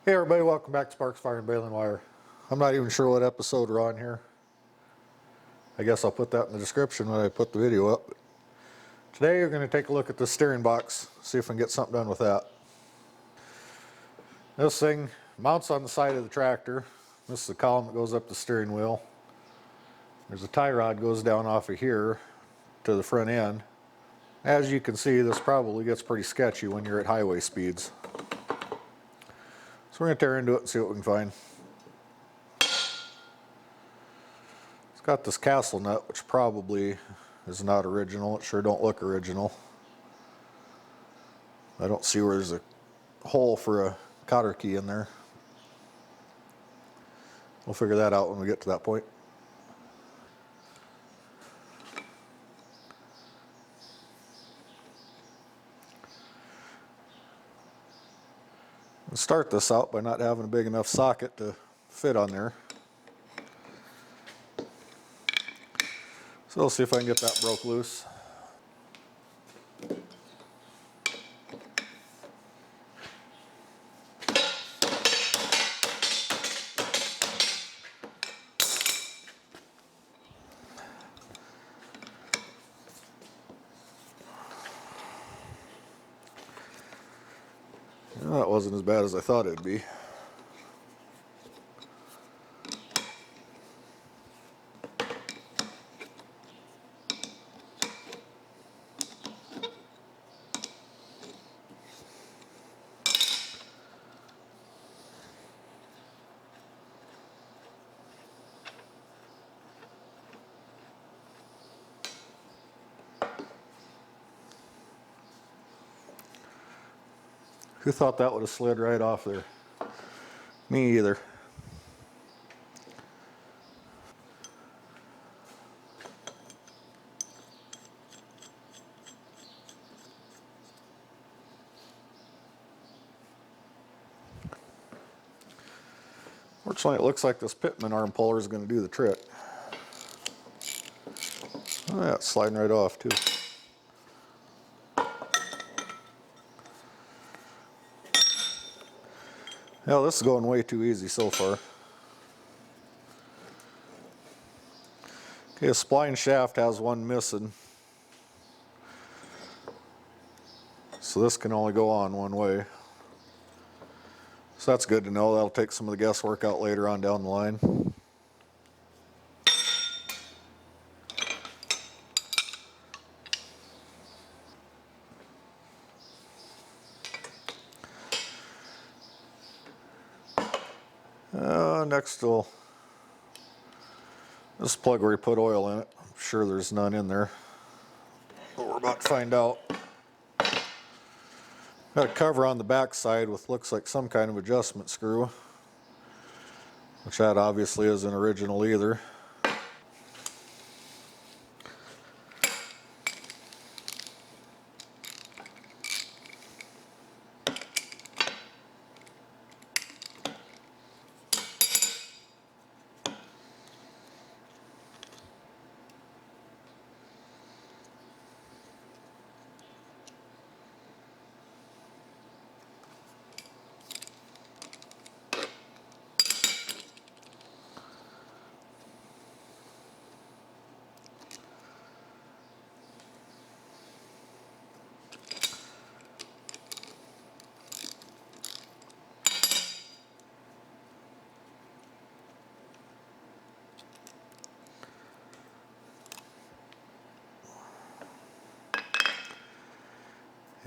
Hey everybody, welcome back to Sparks Fire and Baling Wire. I'm not even sure what episode we're on here. I guess I'll put that in the description when I put the video up. Today we're going to take a look at the steering box, see if we can get something done with that. This thing mounts on the side of the tractor. This is the column that goes up the steering wheel. There's a tie rod goes down off of here to the front end. As you can see, this probably gets pretty sketchy when you're at highway speeds. So we're going to tear into it and see what we can find. It's got this castle nut, which probably is not original. It sure don't look original. I don't see where there's a hole for a cotter key in there. We'll figure that out when we get to that point. We'll start this out by not having a big enough socket to fit on there. So we'll see if I can get that broke loose. Well, that wasn't as bad as I thought it'd be. Who thought that would have slid right off there? Me either. Fortunately, it looks like this Pitman arm puller is going to do the trick. Oh, yeah, it's sliding right off too. Well, this is going way too easy so far. Okay, a spline shaft has one missing. So this can only go on one way. So that's good to know. That'll take some of the guesswork out later on down the line. Next we'll this plug where you put oil in it. I'm sure there's none in there, but we're about to find out. Got a cover on the back side with looks like some kind of adjustment screw, which that obviously isn't original either.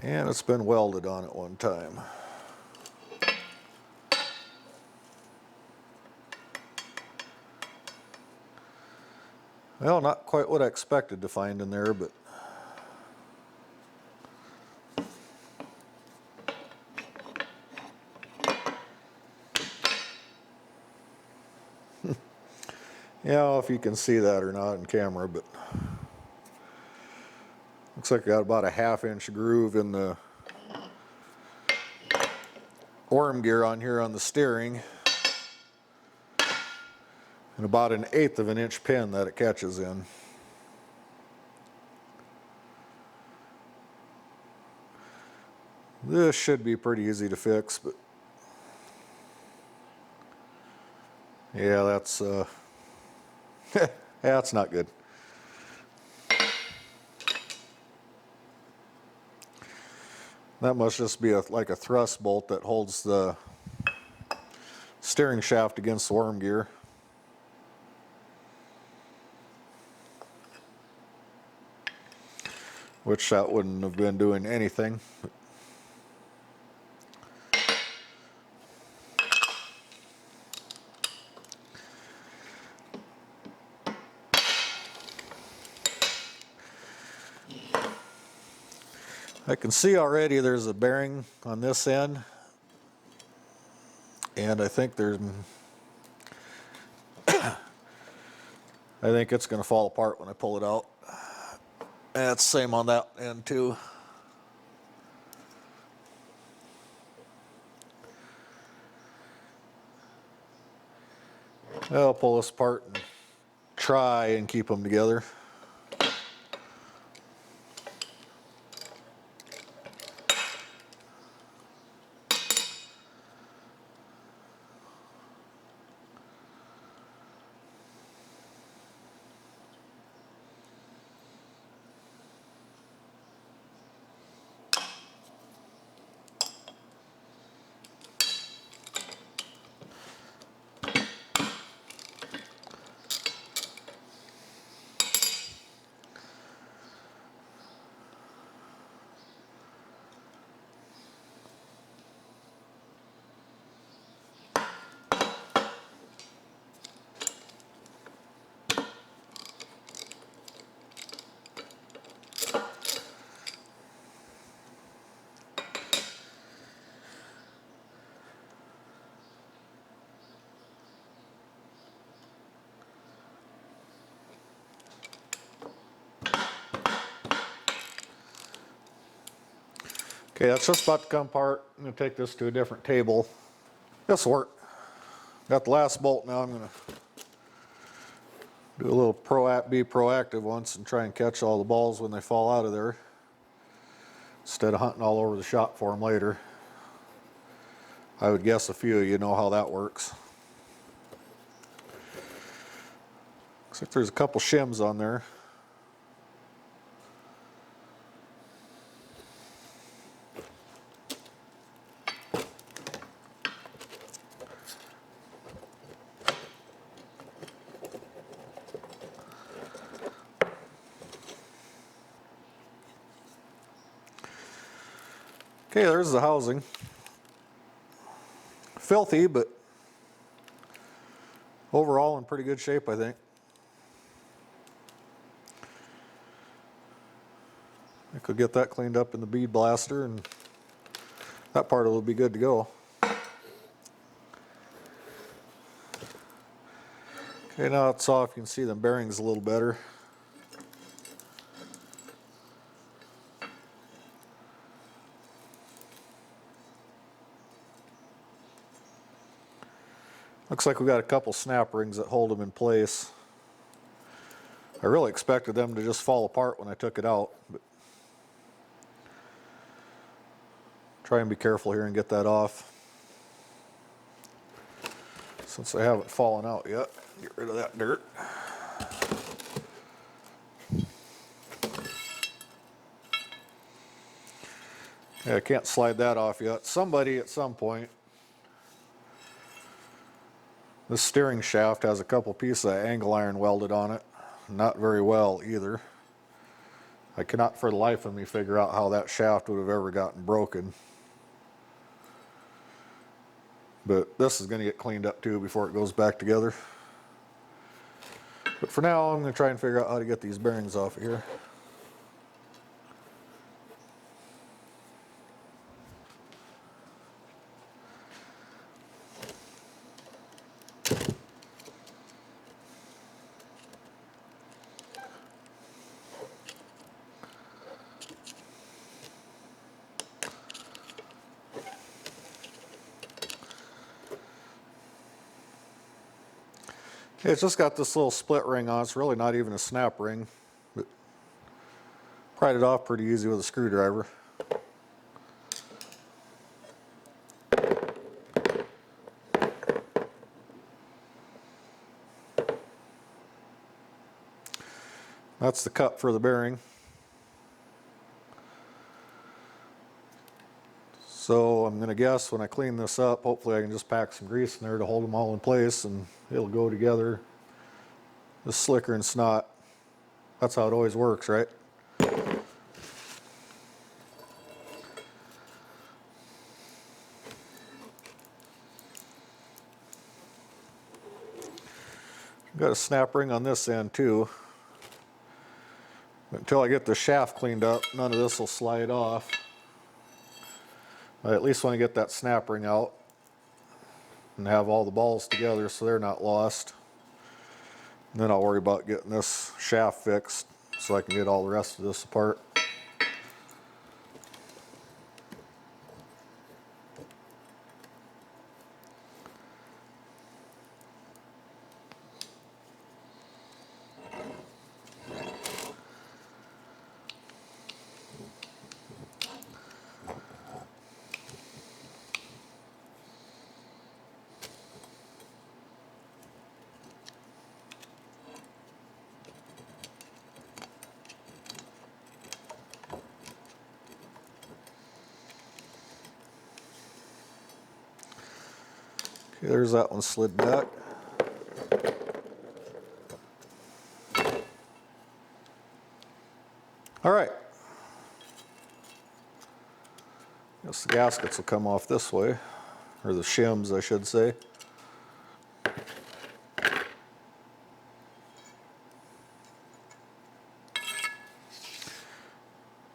And it's been welded on at one time. Well, not quite what I expected to find in there, but yeah, if you can see that or not in camera, but looks like I got about a 1/2 inch groove in the worm gear on here on the steering, and about 1/8 of an inch pin that it catches in. This should be pretty easy to fix, but Yeah, that's yeah, that's not good. That must just be like a thrust bolt that holds the steering shaft against the worm gear. Which that wouldn't have been doing anything. I can see already there's a bearing on this end, and I think it's going to fall apart when I pull it out. And it's the same on that end too. I'll pull this apart and try and keep them together. Okay, that's just about to come apart. I'm going to take this to a different table. This will work. Got the last bolt now. I'm going to do a little be proactive once and try and catch all the balls when they fall out of there, instead of hunting all over the shop for them later. I would guess a few of you know how that works. Looks like there's a couple shims on there. Okay, there's the housing. Filthy, but overall in pretty good shape, I think. I could get that cleaned up in the bead blaster and that part will be good to go. Okay, now it's off. You can see the bearings a little better. Looks like we got a couple snap rings that hold them in place. I really expected them to just fall apart when I took it out, but try and be careful here and get that off. Since they haven't fallen out yet, get rid of that dirt. Yeah, I can't slide that off yet. Somebody at some point, this steering shaft has a couple pieces of angle iron welded on it. Not very well either. I cannot for the life of me figure out how that shaft would have ever gotten broken. But this is going to get cleaned up too before it goes back together. But for now, I'm going to try and figure out how to get these bearings off of here. It's just got this little split ring on it. It's really not even a snap ring, but pried it off pretty easy with a screwdriver. That's the cup for the bearing. So I'm going to guess when I clean this up, hopefully I can just pack some grease in there to hold them all in place and it'll go together. This slicker and snot. That's how it always works, right? Got a snap ring on this end too. Until I get the shaft cleaned up, none of this will slide off. I at least want to get that snap ring out and have all the balls together so they're not lost. And then I'll worry about getting this shaft fixed so I can get all the rest of this apart. Okay, there's that one slid back. All right. Guess the gaskets will come off this way, or the shims, I should say.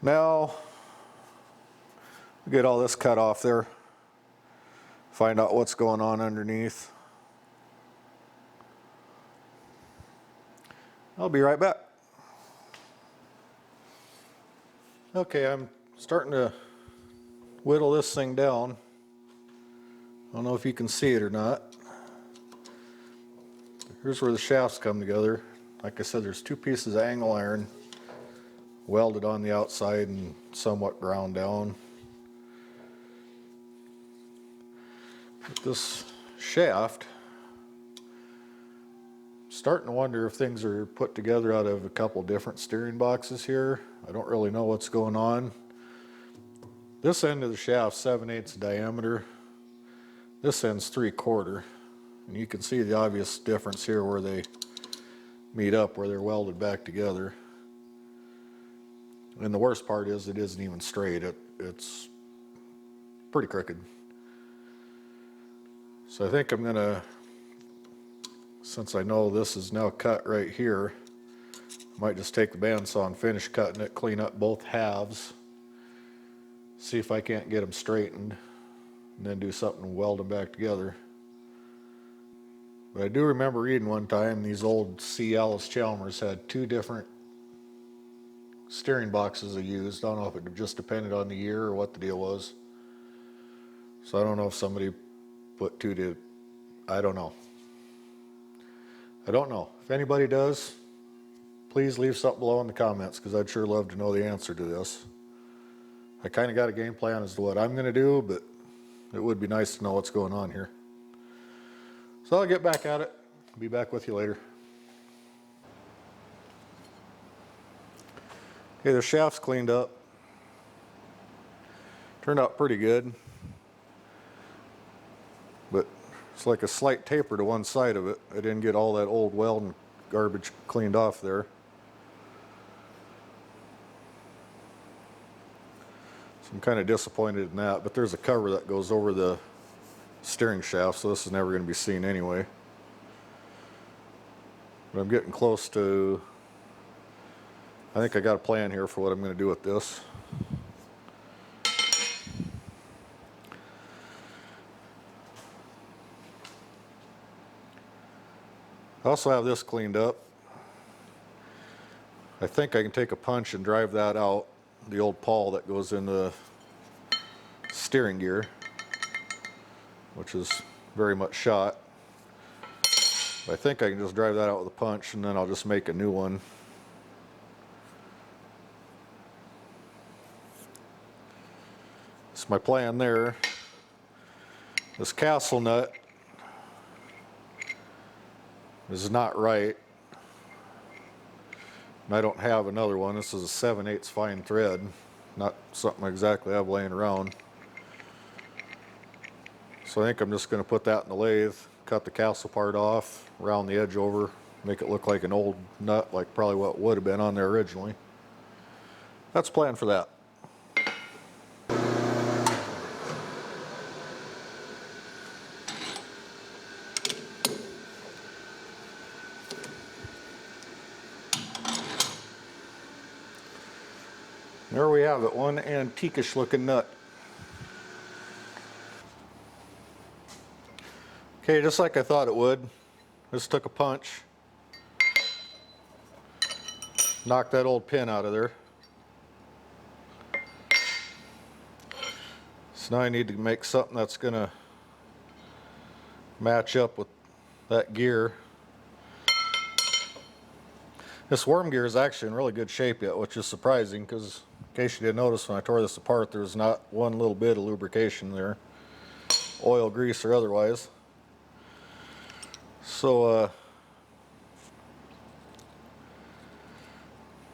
Now, get all this cut off there. Find out what's going on underneath. I'll be right back. Okay, I'm starting to whittle this thing down. I don't know if you can see it or not. Here's where the shafts come together. Like I said, there's two pieces of angle iron welded on the outside and somewhat ground down. With this shaft, I'm starting to wonder if things are put together out of a couple different steering boxes here. I don't really know what's going on. This end of the shaft 7/8 diameter. This end's 3/4. And you can see the obvious difference here where they meet up, where they're welded back together. And the worst part is it isn't even straight. It's pretty crooked. So I think I'm gonna, since I know this is now cut right here, I might just take the bandsaw and finish cutting it, clean up both halves, see if I can't get them straightened, and then do something and weld them back together. But I do remember reading one time these old Allis Chalmers had two different steering boxes they used. I don't know if it just depended on the year or what the deal was. So I don't know if somebody put two to, I don't know. I don't know. If anybody does, please leave something below in the comments because I'd sure love to know the answer to this. I kind of got a game plan as to what I'm going to do, but it would be nice to know what's going on here. So I'll get back at it. I'll be back with you later. Okay, the shaft's cleaned up. Turned out pretty good. But it's like a slight taper to one side of it. I didn't get all that old weld and garbage cleaned off there. So I'm kind of disappointed in that, but there's a cover that goes over the steering shaft, so this is never going to be seen anyway. But I'm getting close to, I think I got a plan here for what I'm going to do with this. I also have this cleaned up. I think I can take a punch and drive that out, the old pawl that goes in the steering gear, which is very much shot. I think I can just drive that out with a punch and then I'll just make a new one. That's my plan there. This castle nut is not right. And I don't have another one. This is a 7/8 fine thread, not something I exactly have laying around. So I think I'm just going to put that in the lathe, cut the castle part off, round the edge over, make it look like an old nut, like probably what would have been on there originally. That's the plan for that. There we have it, one antiquish looking nut. Okay, just like I thought it would, this took a punch, knocked that old pin out of there. So now I need to make something that's going to match up with that gear. This worm gear is actually in really good shape yet, which is surprising because, in case you didn't notice, when I tore this apart, there's not one little bit of lubrication there, oil, grease, or otherwise. So,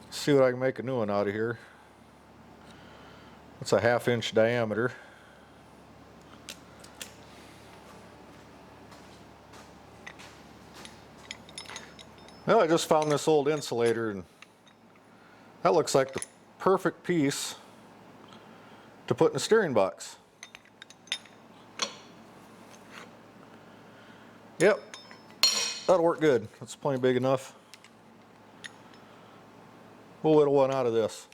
see what I can make a new one out of here. It's a 1/2 inch diameter. Well, I just found this old insulator, and that looks like the perfect piece to put in a steering box. Yep, that'll work good. That's plenty big enough. We'll whittle one out of this.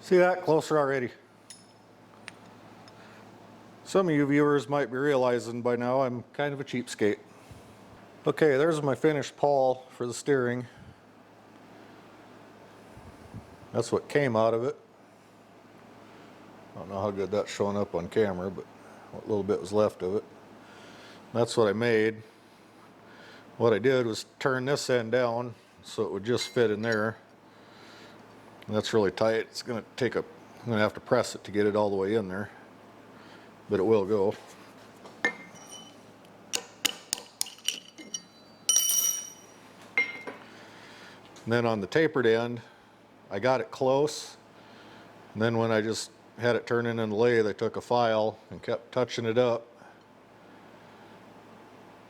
See that? Closer already. Some of you viewers might be realizing by now I'm kind of a cheapskate. Okay, there's my finished pawl for the steering. That's what came out of it. I don't know how good that's showing up on camera, but what little bit was left of it. That's what I made. What I did was turn this end down so it would just fit in there. And that's really tight. It's going to take I'm going to have to press it to get it all the way in there, but it will go. And then on the tapered end, I got it close, and then when I just had it turning in the lathe, I took a file and kept touching it up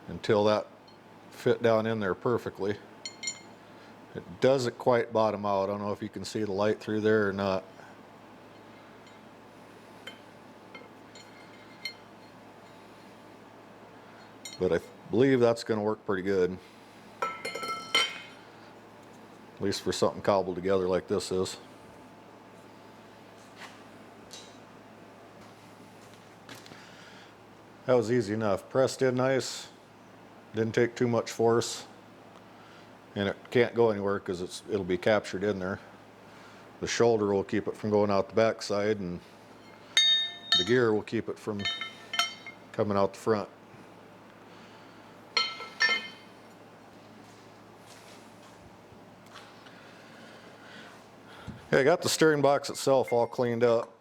until that fit down in there perfectly. It doesn't quite bottom out. I don't know if you can see the light through there or not. But I believe that's going to work pretty good. At least for something cobbled together like this is. That was easy enough. Pressed in nice. Didn't take too much force. And it can't go anywhere because it'll be captured in there. The shoulder will keep it from going out the back side, and the gear will keep it from coming out the front. Okay, I got the steering box itself all cleaned up.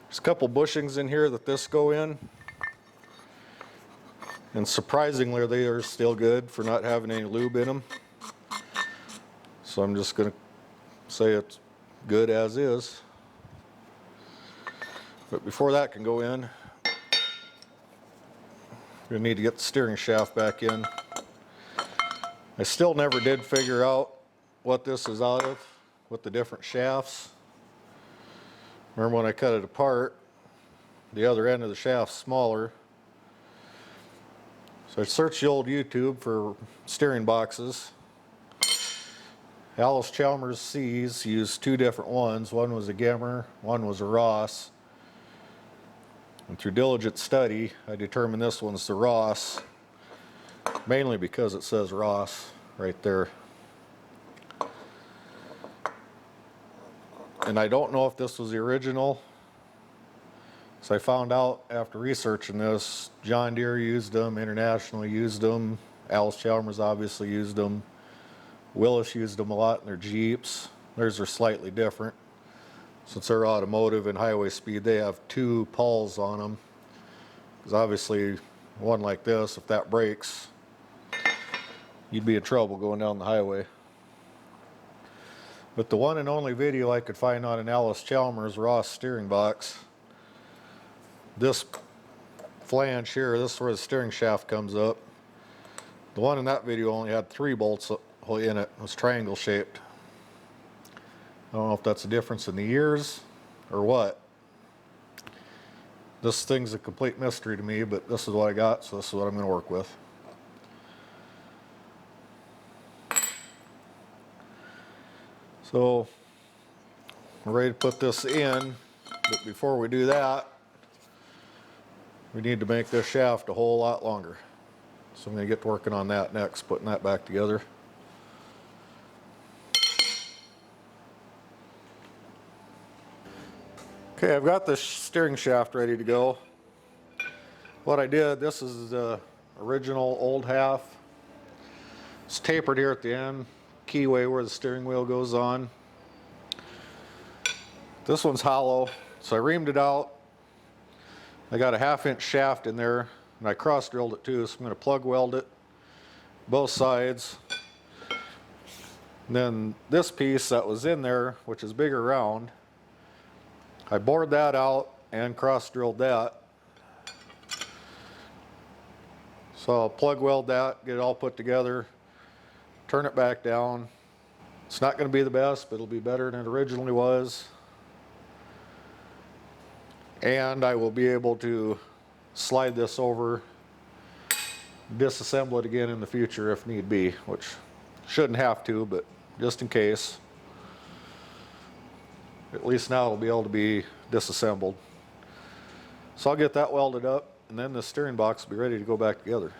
There's a couple bushings in here that this go in. And surprisingly, they are still good for not having any lube in them. So I'm just going to say it's good as is. But before that can go in, we need to get the steering shaft back in. I still never did figure out what this is out of with the different shafts. Remember when I cut it apart, the other end of the shaft's smaller. So I searched the old YouTube for steering boxes. Allis Chalmers C's used two different ones. One was a Gemmer, one was a Ross. And through diligent study, I determined this one's the Ross, mainly because it says Ross right there. And I don't know if this was the original. So I found out after researching this, John Deere used them, International used them, Allis Chalmers obviously used them, Willis used them a lot in their Jeeps. Theirs are slightly different. Since they're automotive and highway speed, they have 2 pawls on them. Because obviously, one like this, if that breaks, you'd be in trouble going down the highway. But the one and only video I could find on an Allis Chalmers Ross steering box, this flange here, this is where the steering shaft comes up. The one in that video only had 3 bolts in it. It was triangle shaped. I don't know if that's a difference in the years or what. This thing's a complete mystery to me, but this is what I got, so this is what I'm going to work with. So we're ready to put this in, but before we do that, we need to make this shaft a whole lot longer. So I'm going to get to working on that next, putting that back together. Okay, I've got the steering shaft ready to go. What I did, this is the original old half. It's tapered here at the end, keyway where the steering wheel goes on. This one's hollow, so I reamed it out. I got a 1/2 inch shaft in there, and I cross drilled it too, so I'm going to plug weld it both sides. And then this piece that was in there, which is bigger round, I bored that out and cross drilled that. So I'll plug weld that, get it all put together, turn it back down. It's not going to be the best, but it'll be better than it originally was. And I will be able to slide this over, disassemble it again in the future if need be, which shouldn't have to, but just in case. At least now it'll be able to be disassembled. So I'll get that welded up, and then the steering box will be ready to go back together.